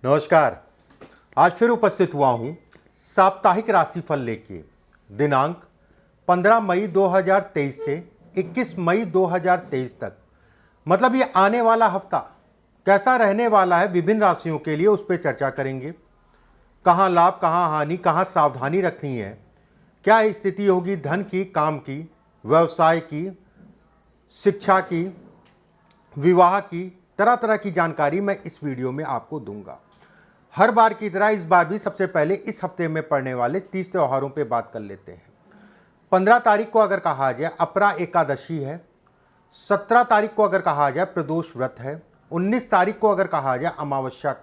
नमस्कार। आज फिर उपस्थित हुआ हूं साप्ताहिक राशिफल लेके। दिनांक 15 मई 2023 से 21 मई 2023 तक, मतलब ये आने वाला हफ्ता कैसा रहने वाला है विभिन्न राशियों के लिए, उस पर चर्चा करेंगे। कहाँ लाभ, कहाँ हानि, कहाँ सावधानी रखनी है, क्या स्थिति होगी धन की, काम की, व्यवसाय की, शिक्षा की, विवाह की, तरह तरह की जानकारी मैं इस वीडियो में आपको दूंगा। हर बार की तरह इस बार भी सबसे पहले इस हफ्ते में पड़ने वाले 30 त्योहारों पे बात कर लेते हैं। 15 तारीख को अगर कहा जाए अपरा एकादशी है, 17 तारीख को अगर कहा जाए प्रदोष व्रत है, 19 तारीख को अगर कहा जाए अमावस्या।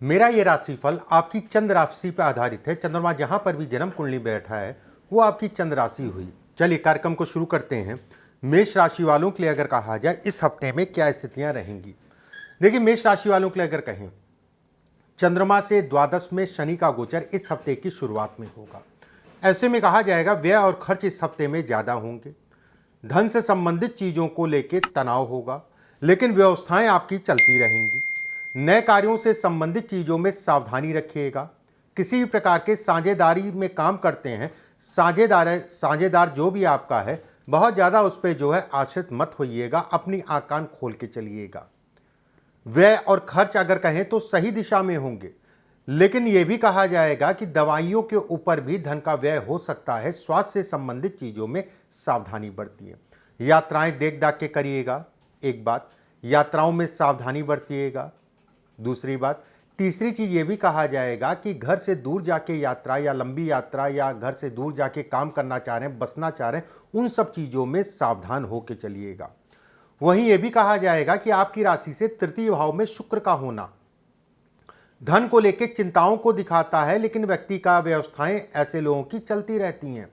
मेरा ये राशिफल आपकी चंद्र राशि पर आधारित है। चंद्रमा जहां पर भी जन्म कुंडली बैठा है वो आपकी चंद्र राशि हुई। चलिए कार्यक्रम को शुरू करते हैं। मेष राशि वालों के लिए अगर कहा जाए इस हफ्ते में क्या स्थितियां रहेंगी। देखिए, मेष राशि वालों के लिए अगर कहें, चंद्रमा से द्वादश में शनि का गोचर इस हफ्ते की शुरुआत में होगा। ऐसे में कहा जाएगा व्यय और खर्च इस हफ्ते में ज़्यादा होंगे। धन से संबंधित चीज़ों को लेकर तनाव होगा, लेकिन व्यवस्थाएं आपकी चलती रहेंगी। नए कार्यों से संबंधित चीज़ों में सावधानी रखिएगा। किसी भी प्रकार के साझेदारी में काम करते हैं, साझेदार जो भी आपका है, बहुत ज़्यादा उस पर जो है आश्रित मत होइएगा। अपनी आँख कान खोल के चलिएगा। व्यय और खर्च अगर कहें तो सही दिशा में होंगे, लेकिन यह भी कहा जाएगा कि दवाइयों के ऊपर भी धन का व्यय हो सकता है। स्वास्थ्य से संबंधित चीज़ों में सावधानी बरतिए। यात्राएं देख दाख के करिएगा। एक बात, यात्राओं में सावधानी बरतिएगा। दूसरी बात, तीसरी चीज़ ये भी कहा जाएगा कि घर से दूर जाके यात्रा या लंबी यात्रा या घर से दूर जाके काम करना चाह रहे हैं, बसना चाह रहे हैं, उन सब चीज़ों में सावधान होकर चलिएगा। वहीं यह भी कहा जाएगा कि आपकी राशि से तृतीय भाव में शुक्र का होना धन को लेकर चिंताओं को दिखाता है, लेकिन व्यक्ति का व्यवस्थाएं ऐसे लोगों की चलती रहती हैं।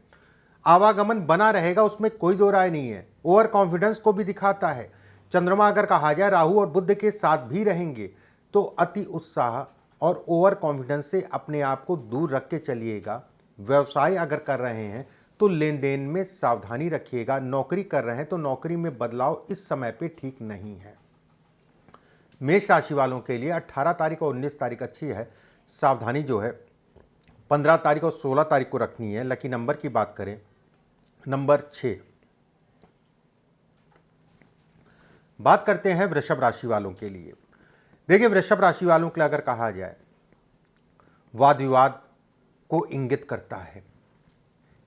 आवागमन बना रहेगा, उसमें कोई दो राय नहीं है। ओवर कॉन्फिडेंस को भी दिखाता है। चंद्रमा अगर कहा जाए राहु और बुध के साथ भी रहेंगे तो अति उत्साह और ओवर कॉन्फिडेंस से अपने आप को दूर रख के चलिएगा। व्यवसाय अगर कर रहे हैं तो लेन देन में सावधानी रखिएगा। नौकरी कर रहे हैं तो नौकरी में बदलाव इस समय पे ठीक नहीं है। मेष राशि वालों के लिए 18 तारीख और 19 तारीख अच्छी है। सावधानी जो है 15 तारीख और 16 तारीख को रखनी है। लकी नंबर की बात करें, नंबर 6। बात करते हैं वृषभ राशि वालों के लिए। देखिए, वृषभ राशि वालों के लिए अगर कहा जाए, वाद विवाद को इंगित करता है।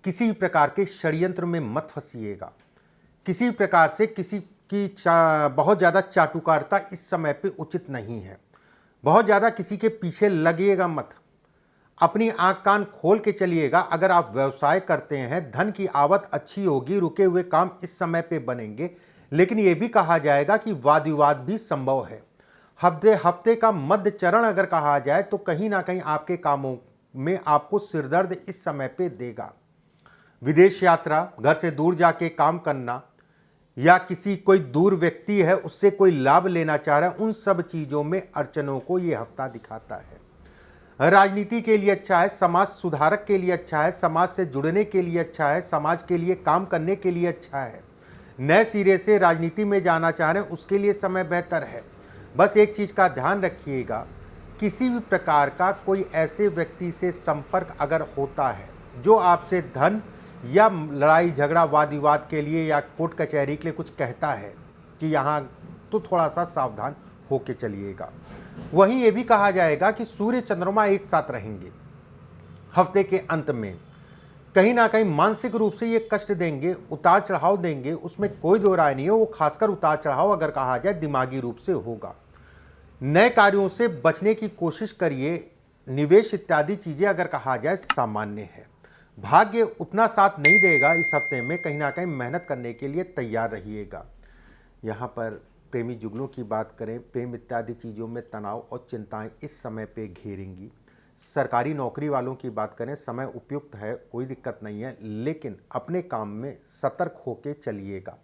किसी भी प्रकार के षड्यंत्र में मत फंसिएगा। किसी भी प्रकार से किसी की बहुत ज़्यादा चाटुकारिता इस समय पे उचित नहीं है। बहुत ज़्यादा किसी के पीछे लगिएगा मत। अपनी आँख कान खोल के चलिएगा। अगर आप व्यवसाय करते हैं, धन की आवक अच्छी होगी, रुके हुए काम इस समय पे बनेंगे, लेकिन ये भी कहा जाएगा कि वाद विवाद भी संभव है। हफ्ते का मध्य चरण अगर कहा जाए तो कहीं ना कहीं आपके कामों में आपको सिरदर्द इस समय पे देगा। विदेश यात्रा, घर से दूर जाके काम करना, या किसी कोई दूर व्यक्ति है उससे कोई लाभ लेना चाह रहा है, उन सब चीज़ों में अड़चनों को ये हफ्ता दिखाता है। राजनीति के लिए अच्छा है, समाज सुधारक के लिए अच्छा है, समाज से जुड़ने के लिए अच्छा है, समाज के लिए काम करने के लिए अच्छा है। नए सिरे से राजनीति में जाना चाह रहे हैं उसके लिए समय बेहतर है। बस एक चीज़ का ध्यान रखिएगा, किसी भी प्रकार का कोई ऐसे व्यक्ति से संपर्क अगर होता है जो आपसे धन या लड़ाई झगड़ा वाद विवाद के लिए या कोर्ट कचहरी के लिए कुछ कहता है कि यहाँ, तो थोड़ा सा सावधान होके चलिएगा। वहीं ये भी कहा जाएगा कि सूर्य चंद्रमा एक साथ रहेंगे हफ्ते के अंत में। कहीं ना कहीं मानसिक रूप से ये कष्ट देंगे, उतार चढ़ाव देंगे, उसमें कोई दो राय नहीं है। वो खासकर उतार चढ़ाव अगर कहा जाए दिमागी रूप से होगा। नए कार्यों से बचने की कोशिश करिए। निवेश इत्यादि चीज़ें अगर कहा जाए सामान्य है। भाग्य उतना साथ नहीं देगा इस हफ्ते में, कहीं ना कहीं मेहनत करने के लिए तैयार रहिएगा। यहाँ पर प्रेमी जुगनों की बात करें, प्रेम इत्यादि चीज़ों में तनाव और चिंताएं इस समय पे घेरेंगी। सरकारी नौकरी वालों की बात करें, समय उपयुक्त है, कोई दिक्कत नहीं है, लेकिन अपने काम में सतर्क होकर चलिएगा।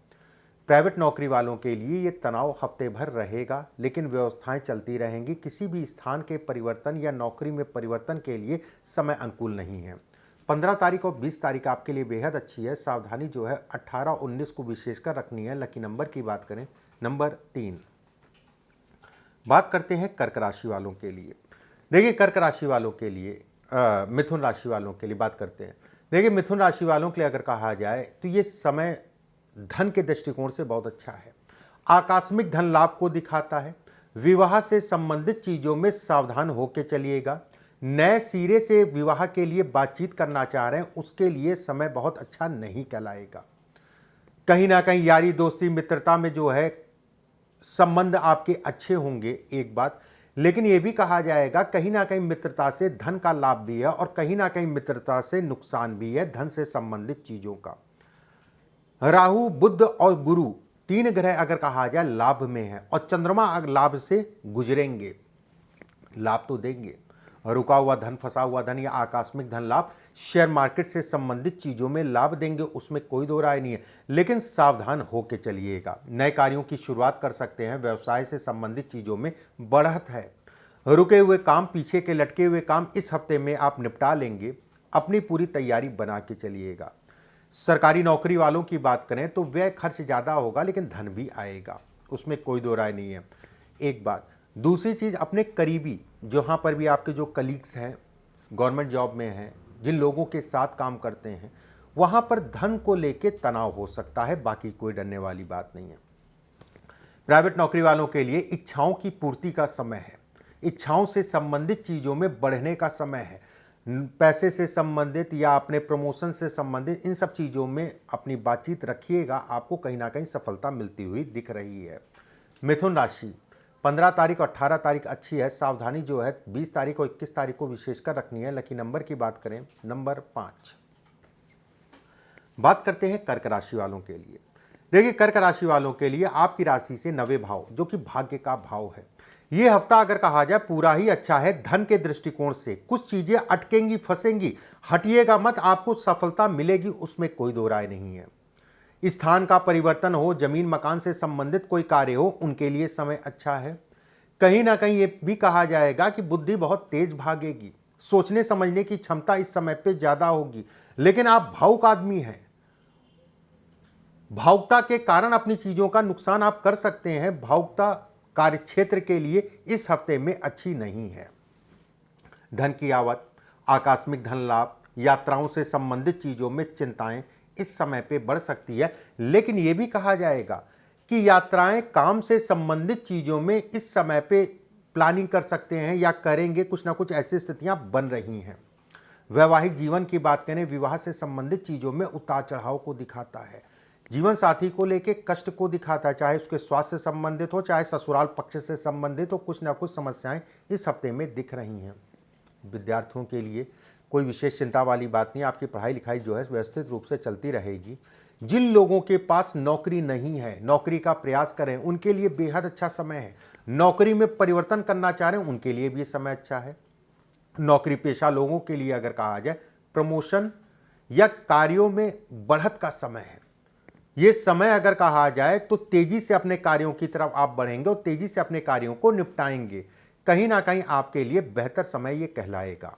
प्राइवेट नौकरी वालों के लिए ये तनाव हफ्ते भर रहेगा, लेकिन व्यवस्थाएं चलती रहेंगी। किसी भी स्थान के परिवर्तन या नौकरी में परिवर्तन के लिए समय अनुकूल नहीं है। 15 तारीख और 20 तारीख आपके लिए बेहद अच्छी है। सावधानी जो है 18 और 19 को विशेषकर रखनी है। लकी नंबर की बात करें, नंबर 3। बात करते हैं कर्क राशि वालों के लिए। देखिए कर्क राशि वालों के लिए, मिथुन राशि वालों के लिए बात करते हैं। देखिए मिथुन राशि वालों के लिए अगर कहा जाए तो ये समय धन के दृष्टिकोण से बहुत अच्छा है। आकस्मिक धन लाभ को दिखाता है। विवाह से संबंधित चीज़ों में सावधान होकर चलिएगा। नए सिरे से विवाह के लिए बातचीत करना चाह रहे हैं, उसके लिए समय बहुत अच्छा नहीं कहलाएगा। कहीं ना कहीं यारी दोस्ती मित्रता में जो है संबंध आपके अच्छे होंगे, एक बात। लेकिन यह भी कहा जाएगा कहीं ना कहीं मित्रता से धन का लाभ भी है और कहीं ना कहीं मित्रता से नुकसान भी है धन से संबंधित चीज़ों का। राहु, बुध और गुरु तीन ग्रह अगर कहा जाए लाभ में है और चंद्रमा लाभ से गुजरेंगे, लाभ तो देंगे। रुका हुआ धन, फंसा हुआ धन या आकस्मिक धन लाभ, शेयर मार्केट से संबंधित चीज़ों में लाभ देंगे, उसमें कोई दो राय नहीं है। लेकिन सावधान होकर चलिएगा। नए कार्यों की शुरुआत कर सकते हैं। व्यवसाय से संबंधित चीज़ों में बढ़त है। रुके हुए काम, पीछे के लटके हुए काम इस हफ्ते में आप निपटा लेंगे। अपनी पूरी तैयारी बना के चलिएगा। सरकारी नौकरी वालों की बात करें तो व्यय खर्च ज़्यादा होगा लेकिन धन भी आएगा, उसमें कोई दो राय नहीं है, एक बात। दूसरी चीज़, अपने करीबी जहाँ पर भी आपके जो कलीग्स हैं, गवर्नमेंट जॉब में हैं, जिन लोगों के साथ काम करते हैं, वहाँ पर धन को लेके तनाव हो सकता है, बाकी कोई डरने वाली बात नहीं है। प्राइवेट नौकरी वालों के लिए इच्छाओं की पूर्ति का समय है। इच्छाओं से संबंधित चीज़ों में बढ़ने का समय है। पैसे से संबंधित या अपने प्रमोशन से संबंधित इन सब चीज़ों में अपनी बातचीत रखिएगा, आपको कहीं ना कहीं सफलता मिलती हुई दिख रही है। मिथुन राशि 15 तारीख और 18 तारीख अच्छी है। सावधानी जो है 20 तारीख और 21 तारीख को विशेषकर रखनी है। लकी नंबर की बात करें, नंबर 5। बात करते हैं कर्क राशि वालों के लिए। देखिए कर्क राशि वालों के लिए आपकी राशि से 9वें भाव, जो कि भाग्य का भाव है, ये हफ्ता अगर कहा जाए पूरा ही अच्छा है। धन के दृष्टिकोण से कुछ चीजें अटकेंगी, फंसेंगी, हटिएगा मत, आपको सफलता मिलेगी, उसमें कोई दो राय नहीं है। स्थान का परिवर्तन हो, जमीन मकान से संबंधित कोई कार्य हो, उनके लिए समय अच्छा है। कहीं ना कहीं ये भी कहा जाएगा कि बुद्धि बहुत तेज भागेगी, सोचने समझने की क्षमता इस समय पे ज्यादा होगी। लेकिन आप भावुक आदमी हैं, भावुकता के कारण अपनी चीजों का नुकसान आप कर सकते हैं। भावुकता कार्य क्षेत्र के लिए इस हफ्ते में अच्छी नहीं है। धन की आवक, आकस्मिक धन लाभ, यात्राओं से संबंधित चीजों में चिंताएं इस समय पे बढ़ सकती है। लेकिन यह भी कहा जाएगा कि यात्राएं काम से संबंधित चीजों में इस समय पे प्लानिंग कर सकते हैं या करेंगे, कुछ ना कुछ ऐसी स्थितियां बन रही हैं। वैवाहिक जीवन की बात करें, विवाह से संबंधित चीजों में उतार चढ़ाव को दिखाता है। जीवन साथी को लेके कष्ट को दिखाता है, चाहे उसके स्वास्थ्य से संबंधित हो, चाहे ससुराल पक्ष से संबंधित हो, कुछ ना कुछ समस्याएं इस हफ्ते में दिख रही हैं। विद्यार्थियों के लिए कोई विशेष चिंता वाली बात नहीं, आपकी पढ़ाई लिखाई जो है व्यवस्थित रूप से चलती रहेगी। जिन लोगों के पास नौकरी नहीं है, नौकरी का प्रयास करें, उनके लिए बेहद अच्छा समय है। नौकरी में परिवर्तन करना चाह रहे हैं, उनके लिए भी समय अच्छा है। नौकरी पेशा लोगों के लिए अगर कहा जाए, प्रमोशन या कार्यों में बढ़त का समय है। ये समय अगर कहा जाए तो तेजी से अपने कार्यों की तरफ आप बढ़ेंगे और तेजी से अपने कार्यों को निपटाएंगे। कहीं ना कहीं आपके लिए बेहतर समय ये कहलाएगा।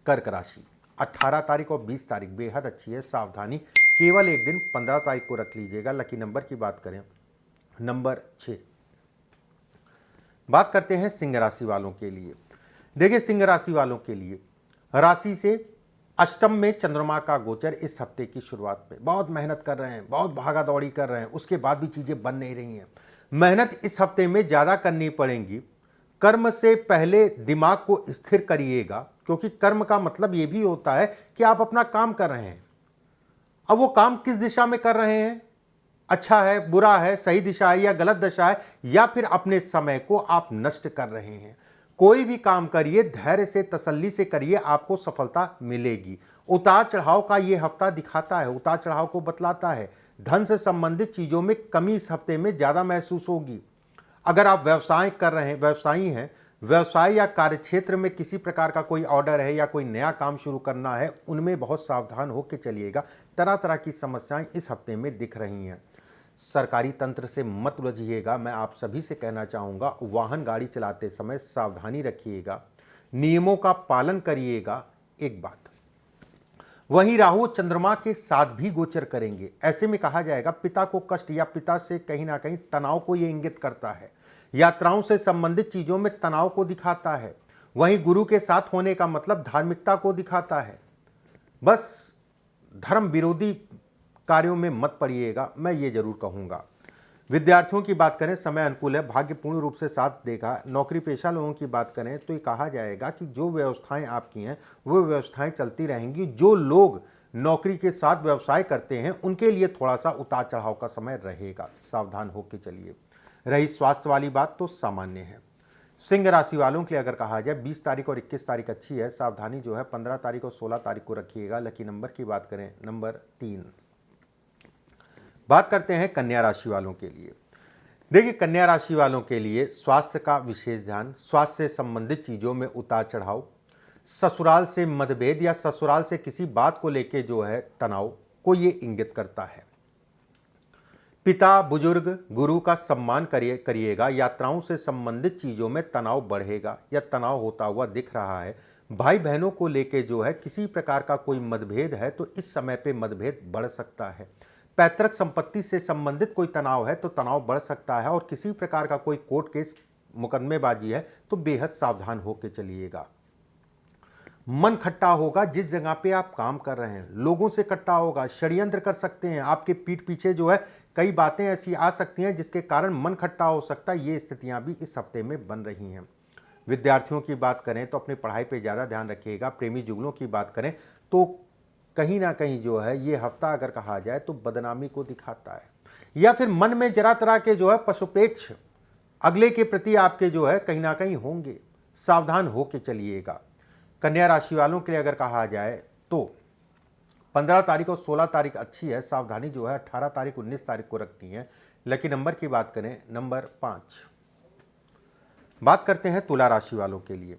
कर्क राशि 18 तारीख और 20 तारीख बेहद अच्छी है। सावधानी केवल एक दिन 15 तारीख को रख लीजिएगा। लकी नंबर की बात करें, नंबर 6। बात करते हैं सिंह राशि वालों के लिए। देखिए सिंह राशि वालों के लिए राशि से अष्टम में चंद्रमा का गोचर इस हफ्ते की शुरुआत में। बहुत मेहनत कर रहे हैं, बहुत भागा दौड़ी कर रहे हैं, उसके बाद भी चीज़ें बन नहीं रही हैं। मेहनत इस हफ्ते में ज़्यादा करनी पड़ेगी। कर्म से पहले दिमाग को स्थिर करिएगा, क्योंकि कर्म का मतलब ये भी होता है कि आप अपना काम कर रहे हैं। अब वो काम किस दिशा में कर रहे हैं, अच्छा है, बुरा है, सही दिशा है या गलत दिशा है, या फिर अपने समय को आप नष्ट कर रहे हैं। कोई भी काम करिए धैर्य से, तसल्ली से करिए, आपको सफलता मिलेगी। उतार चढ़ाव का ये हफ्ता दिखाता है, उतार चढ़ाव को बतलाता है। धन से संबंधित चीज़ों में कमी इस हफ्ते में ज़्यादा महसूस होगी। अगर आप व्यवसाय कर रहे हैं, व्यवसायी हैं, व्यवसाय या कार्यक्षेत्र में किसी प्रकार का कोई ऑर्डर है या कोई नया काम शुरू करना है, उनमें बहुत सावधान होकर चलिएगा। तरह तरह की समस्याएं इस हफ्ते में दिख रही हैं। सरकारी तंत्र से मत उलझिएगा। मैं आप सभी से कहना चाहूँगा, वाहन गाड़ी चलाते समय सावधानी रखिएगा, नियमों का पालन करिएगा, एक बात। वहीं राहु चंद्रमा के साथ भी गोचर करेंगे। ऐसे में कहा जाएगा पिता को कष्ट या पिता से कहीं ना कहीं तनाव को ये इंगित करता है। यात्राओं से संबंधित चीजों में तनाव को दिखाता है। वहीं गुरु के साथ होने का मतलब धार्मिकता को दिखाता है। बस धर्म विरोधी कार्यों में मत पड़िएगा, मैं ये जरूर कहूँगा। विद्यार्थियों की बात करें, समय अनुकूल है, भाग्य पूर्ण रूप से साथ देगा। नौकरी पेशा लोगों की बात करें तो ये कहा जाएगा कि जो व्यवस्थाएं आपकी हैं वो व्यवस्थाएं चलती रहेंगी। जो लोग नौकरी के साथ व्यवसाय करते हैं उनके लिए थोड़ा सा उतार चढ़ाव का समय रहेगा, सावधान होकर चलिए। रही स्वास्थ्य वाली बात तो सामान्य है। सिंह राशि वालों के लिए अगर कहा जाए 20 तारीख और 21 तारीख अच्छी है, सावधानी जो है 15 तारीख और 16 तारीख को रखिएगा। लकी नंबर की बात करें नंबर 3। बात करते हैं कन्या राशि वालों के लिए। देखिए, कन्या राशि वालों के लिए स्वास्थ्य का विशेष ध्यान, स्वास्थ्य से संबंधित चीज़ों में उतार चढ़ाव, ससुराल से मतभेद या ससुराल से किसी बात को लेके जो है तनाव को ये इंगित करता है। पिता, बुजुर्ग, गुरु का सम्मान करिएगा। यात्राओं से संबंधित चीज़ों में तनाव बढ़ेगा या तनाव होता हुआ दिख रहा है। भाई बहनों को लेके जो है किसी प्रकार का कोई मतभेद है तो इस समय पे मतभेद बढ़ सकता है। पैतृक संपत्ति से संबंधित कोई तनाव है तो तनाव बढ़ सकता है। और किसी प्रकार का कोई कोर्ट केस मुकदमेबाजी है तो बेहद सावधान होकर चलिएगा। मन खट्टा होगा जिस जगह पे आप काम कर रहे हैं, लोगों से खट्टा होगा, षड्यंत्र कर सकते हैं, आपके पीठ पीछे जो है कई बातें ऐसी आ सकती हैं जिसके कारण मन खट्टा हो सकता है। ये स्थितियां भी इस हफ्ते में बन रही हैं। विद्यार्थियों की बात करें तो अपनी पढ़ाई पे ज़्यादा ध्यान रखिएगा। प्रेमी जुगलों की बात करें तो कहीं ना कहीं जो है ये हफ्ता अगर कहा जाए तो बदनामी को दिखाता है, या फिर मन में जरा तरह के जो है पशुपेक्ष अगले के प्रति आपके जो है कहीं ना कहीं होंगे, सावधान होके चलिएगा। कन्या राशि वालों के लिए अगर कहा जाए तो 15 तारीख और 16 तारीख अच्छी है, सावधानी जो है 18 तारीख 19 तारीख को रखनी है। लकी नंबर की बात करें नंबर 5। बात करते हैं तुला राशि वालों के लिए।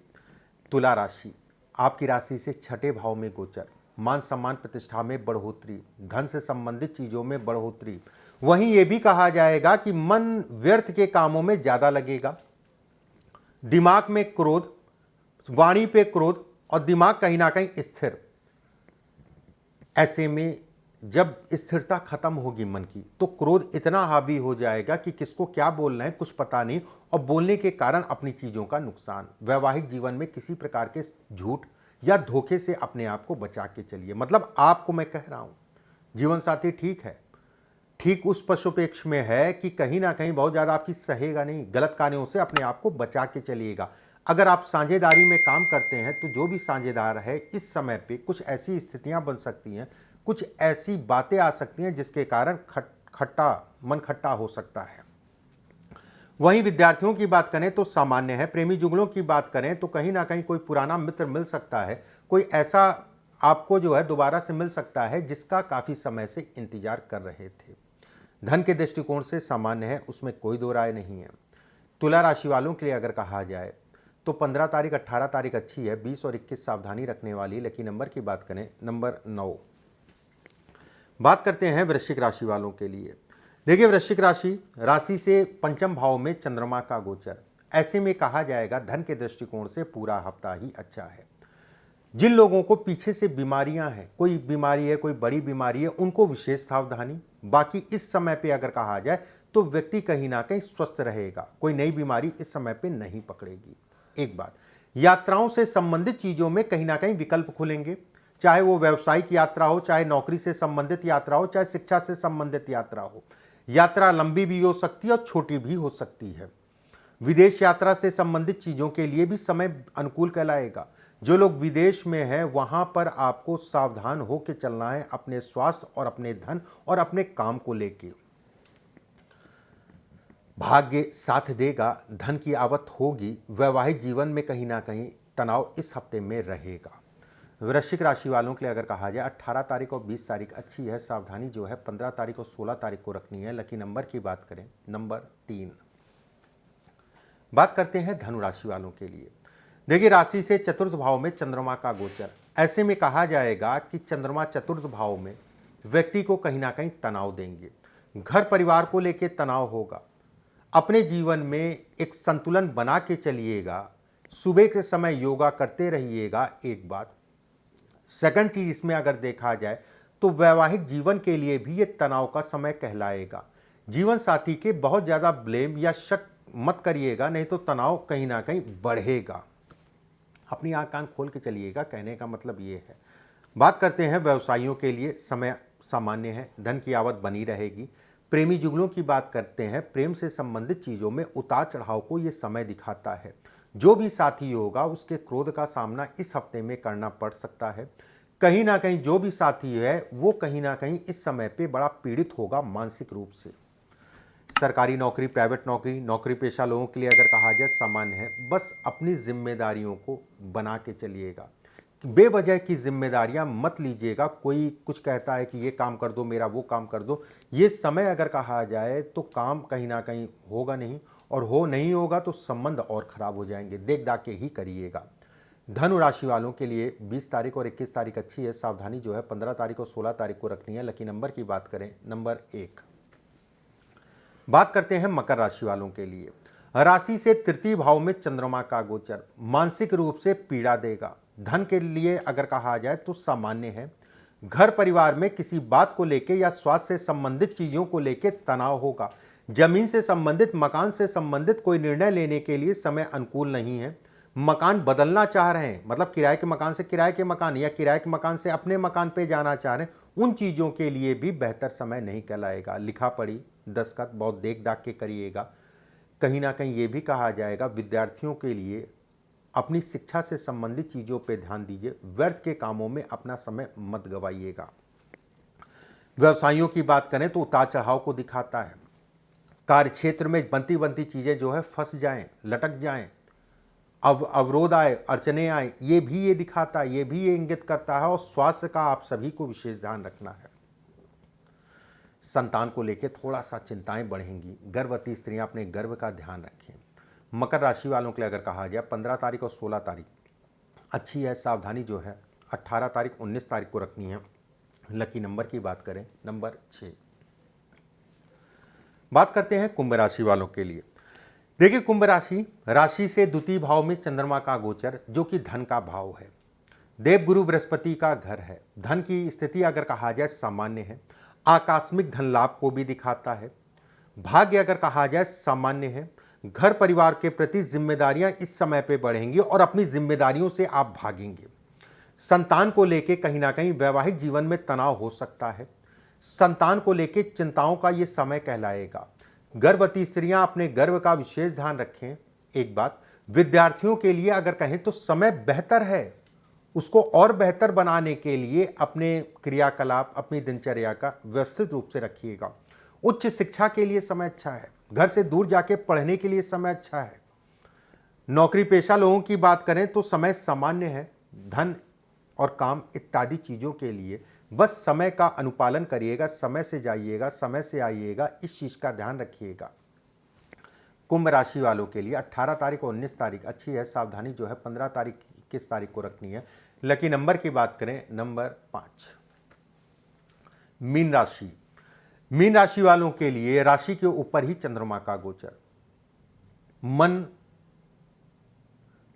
तुला राशि आपकी राशि से छठे भाव में गोचर, मान सम्मान प्रतिष्ठा में बढ़ोतरी, धन से संबंधित चीजों में बढ़ोतरी। वहीं यह भी कहा जाएगा कि मन व्यर्थ के कामों में ज्यादा लगेगा। दिमाग में क्रोध, वाणी पे क्रोध और दिमाग कहीं ना कहीं स्थिर। ऐसे में जब स्थिरता खत्म होगी मन की तो क्रोध इतना हावी हो जाएगा कि किसको क्या बोलना है कुछ पता नहीं, और बोलने के कारण अपनी चीजों का नुकसान। वैवाहिक जीवन में किसी प्रकार के झूठ या धोखे से अपने आप को बचा के चलिए। मतलब आपको मैं कह रहा हूं, जीवन साथी ठीक है, ठीक उस पशुपेक्ष में है कि कहीं ना कहीं बहुत ज्यादा आपकी सहेगा नहीं। गलत कार्यों से अपने आप को बचा के चलिएगा। अगर आप साझेदारी में काम करते हैं तो जो भी साझेदार है इस समय पे कुछ ऐसी स्थितियां बन सकती हैं, कुछ ऐसी बातें आ सकती हैं जिसके कारण मन खट्टा हो सकता है। वहीं विद्यार्थियों की बात करें तो सामान्य है। प्रेमी जुगलों की बात करें तो कहीं ना कहीं कोई पुराना मित्र मिल सकता है, कोई ऐसा आपको जो है दोबारा से मिल सकता है जिसका काफी समय से इंतजार कर रहे थे। धन के दृष्टिकोण से सामान्य है, उसमें कोई दो राय नहीं है। तुला राशि वालों के लिए अगर कहा जाए तो 15 तारीख 18 तारीख अच्छी है, 20 और 21 सावधानी रखने वाली। लकी नंबर की बात करें नंबर 9। बात करते हैं वृश्चिक राशि वालों के लिए। देखिए, वृश्चिक राशि से पंचम भाव में चंद्रमा का गोचर, ऐसे में कहा जाएगा धन के दृष्टिकोण से पूरा हफ्ता ही अच्छा है। जिन लोगों को पीछे से बीमारियां हैं, कोई बीमारी है, कोई बड़ी बीमारी है, उनको विशेष सावधानी। बाकी इस समय पे अगर कहा जाए तो व्यक्ति कहीं ना कहीं स्वस्थ रहेगा, कोई नई बीमारी इस समय पे नहीं पकड़ेगी। एक बात, यात्राओं से संबंधित चीजों में कहीं ना कहीं विकल्प खुलेंगे, चाहे वो व्यवसायिक यात्रा हो, चाहे नौकरी से संबंधित यात्रा हो, चाहे शिक्षा से संबंधित यात्रा हो। यात्रा लंबी भी हो सकती है और छोटी भी हो सकती है। विदेश यात्रा से संबंधित चीजों के लिए भी समय अनुकूल कहलाएगा। जो लोग विदेश में हैं वहां पर आपको सावधान होकर चलना है अपने स्वास्थ्य और अपने धन और अपने काम को लेकर। भाग्य साथ देगा, धन की आवक होगी। वैवाहिक जीवन में कहीं ना कहीं तनाव इस हफ्ते में रहेगा। वृश्चिक राशि वालों के लिए अगर कहा जाए 18 तारीख और 20 तारीख अच्छी है, सावधानी जो है 15 तारीख और 16 तारीख को रखनी है। लकी नंबर की बात करें नंबर 3। बात करते हैं धनु राशि वालों के लिए। देखिए, राशि से चतुर्थ भाव में चंद्रमा का गोचर, ऐसे में कहा जाएगा कि चंद्रमा चतुर्थ भाव में व्यक्ति को कहीं ना कहीं तनाव देंगे। घर परिवार को लेकर तनाव होगा। अपने जीवन में एक संतुलन बना के चलिएगा। सुबह के समय योगा करते रहिएगा। एक बात, सेकंड चीज इसमें अगर देखा जाए तो वैवाहिक जीवन के लिए भी ये तनाव का समय कहलाएगा। जीवन साथी के बहुत ज्यादा ब्लेम या शक मत करिएगा, नहीं तो तनाव कहीं ना कहीं बढ़ेगा। अपनी आँख कान खोल के चलिएगा, कहने का मतलब ये है। बात करते हैं व्यवसायियों के लिए समय सामान्य है, धन की आवक बनी रहेगी। प्रेमी जुगलों की बात करते हैं, प्रेम से संबंधित चीज़ों में उतार चढ़ाव को ये समय दिखाता है। जो भी साथी होगा उसके क्रोध का सामना इस हफ्ते में करना पड़ सकता है। कहीं ना कहीं जो भी साथी है वो कहीं ना कहीं इस समय पे बड़ा पीड़ित होगा मानसिक रूप से। सरकारी नौकरी, प्राइवेट नौकरी, नौकरी पेशा लोगों के लिए अगर कहा जाए सामान्य है। बस अपनी जिम्मेदारियों को बना के चलिएगा, बेवजह की जिम्मेदारियां मत लीजिएगा। कोई कुछ कहता है कि ये काम कर दो, मेरा वो काम कर दो, ये समय अगर कहा जाए तो काम कहीं ना कहीं होगा नहीं, और हो नहीं होगा तो संबंध और खराब हो जाएंगे। देख दाख के ही करिएगा। धनु राशि वालों के लिए 20 तारीख और 21 तारीख अच्छी है। सावधानी जो है 15 तारीख और 16 तारीख को रखनी है। लकी नंबर की बात करें, नंबर 1। बात करते हैं मकर राशि वालों के लिए। राशि से तृतीय भाव में चंद्रमा का गोचर मानसिक रूप से पीड़ा देगा। धन के लिए अगर कहा जाए तो सामान्य है। घर परिवार में किसी बात को लेके या स्वास्थ्य से संबंधित चीजों को लेके तनाव होगा। जमीन से संबंधित, मकान से संबंधित कोई निर्णय लेने के लिए समय अनुकूल नहीं है। मकान बदलना चाह रहे हैं, मतलब किराए के मकान से किराए के मकान, या किराए के मकान से अपने मकान पे जाना चाह रहे हैं, उन चीज़ों के लिए भी बेहतर समय नहीं कहलाएगा। लिखा पढ़ी, दस्तखत बहुत देख दाख के करिएगा। कहीं ना कहीं ये भी कहा जाएगा विद्यार्थियों के लिए अपनी शिक्षा से संबंधित चीज़ों पे ध्यान दीजिए। व्यर्थ के कामों में अपना समय मत गवाइएगा। व्यवसायियों की बात करें तो उतार चढ़ाव को दिखाता है। कार्य क्षेत्र में बनती बनती चीज़ें जो है फंस जाएं, लटक जाएं, अवरोध आए, अड़चने आए, ये भी ये दिखाता है, ये भी ये इंगित करता है। और स्वास्थ्य का आप सभी को विशेष ध्यान रखना है। संतान को लेकर थोड़ा सा चिंताएं बढ़ेंगी। गर्भवती स्त्रियां अपने गर्भ का ध्यान रखें। मकर राशि वालों के लिए अगर कहा जाए 15 तारीख और 16 तारीख अच्छी है। सावधानी जो है 18 तारीख 19 तारीख को रखनी है। लकी नंबर की बात करें, नंबर 6। बात करते हैं कुंभ राशि वालों के लिए। देखिए, कुंभ राशि से द्वितीय भाव में चंद्रमा का गोचर, जो कि धन का भाव है, देवगुरु बृहस्पति का घर है। धन की स्थिति अगर कहा जाए सामान्य है। आकस्मिक धन लाभ को भी दिखाता है। भाग्य अगर कहा जाए सामान्य है। घर परिवार के प्रति जिम्मेदारियां इस समय पे बढ़ेंगी और अपनी जिम्मेदारियों से आप भागेंगे। संतान को लेके कहीं ना कहीं वैवाहिक जीवन में तनाव हो सकता है। संतान को लेके चिंताओं का ये समय कहलाएगा। गर्भवती स्त्रियां अपने गर्भ का विशेष ध्यान रखें। एक बात, विद्यार्थियों के लिए अगर कहें तो समय बेहतर है। उसको और बेहतर बनाने के लिए अपने क्रियाकलाप, अपनी दिनचर्या का व्यवस्थित रूप से रखिएगा। उच्च शिक्षा के लिए समय अच्छा है। घर से दूर जाके पढ़ने के लिए समय अच्छा है। नौकरी पेशा लोगों की बात करें तो समय सामान्य है। धन और काम इत्यादि चीज़ों के लिए बस समय का अनुपालन करिएगा। समय से जाइएगा, समय से आइएगा, इस चीज़ का ध्यान रखिएगा। कुंभ राशि वालों के लिए 18 तारीख और 19 तारीख अच्छी है। सावधानी जो है 15 तारीख 21 तारीख को रखनी है। लकी नंबर की बात करें, नंबर 5। मीन राशि वालों के लिए राशि के ऊपर ही चंद्रमा का गोचर। मन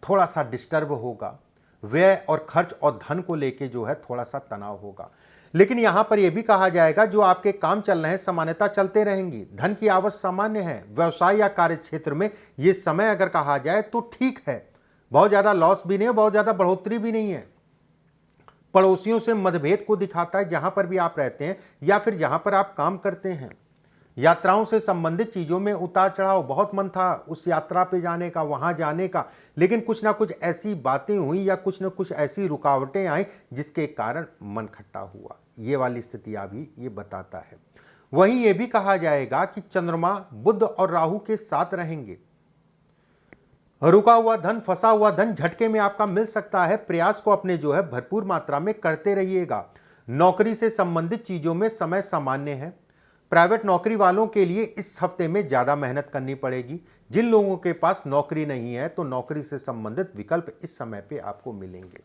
थोड़ा सा डिस्टर्ब होगा। व्यय और खर्च और धन को लेके जो है थोड़ा सा तनाव होगा। लेकिन यहां पर यह भी कहा जाएगा जो आपके काम चल रहे हैं सामान्यता चलते रहेंगी। धन की आवक सामान्य है। व्यवसाय या कार्य क्षेत्र में यह समय अगर कहा जाए तो ठीक है। बहुत ज्यादा लॉस भी नहीं है, बहुत ज्यादा बढ़ोतरी भी नहीं है। पड़ोसियों से मतभेद को दिखाता है जहां पर भी आप रहते हैं या फिर जहां पर आप काम करते हैं। यात्राओं से संबंधित चीज़ों में उतार चढ़ाव, बहुत मन था उस यात्रा पे जाने का, वहाँ जाने का, लेकिन कुछ ना कुछ ऐसी बातें हुई या कुछ ना कुछ ऐसी रुकावटें आई जिसके कारण मन खट्टा हुआ। ये वाली स्थिति अभी ये बताता है। वहीं ये भी कहा जाएगा कि चंद्रमा बुध और राहु के साथ रहेंगे। रुका हुआ धन, फंसा हुआ धन झटके में आपका मिल सकता है। प्रयास को अपने जो है भरपूर मात्रा में करते रहिएगा। नौकरी से संबंधित चीज़ों में समय सामान्य है। प्राइवेट नौकरी वालों के लिए इस हफ्ते में ज़्यादा मेहनत करनी पड़ेगी। जिन लोगों के पास नौकरी नहीं है तो नौकरी से संबंधित विकल्प इस समय पे आपको मिलेंगे।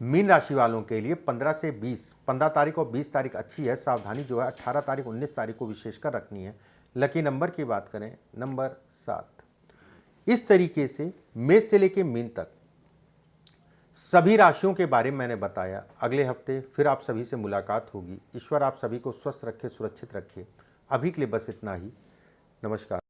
मीन राशि वालों के लिए 15 तारीख और 20 तारीख अच्छी है। सावधानी जो है 18 तारीख 19 तारीख को विशेषकर रखनी है। लकी नंबर की बात करें, नंबर 7। इस तरीके से मेष से लेकर मीन तक सभी राशियों के बारे में मैंने बताया। अगले हफ्ते फिर आप सभी से मुलाकात होगी। ईश्वर आप सभी को स्वस्थ रखे, सुरक्षित रखे। अभी के लिए बस इतना ही। नमस्कार।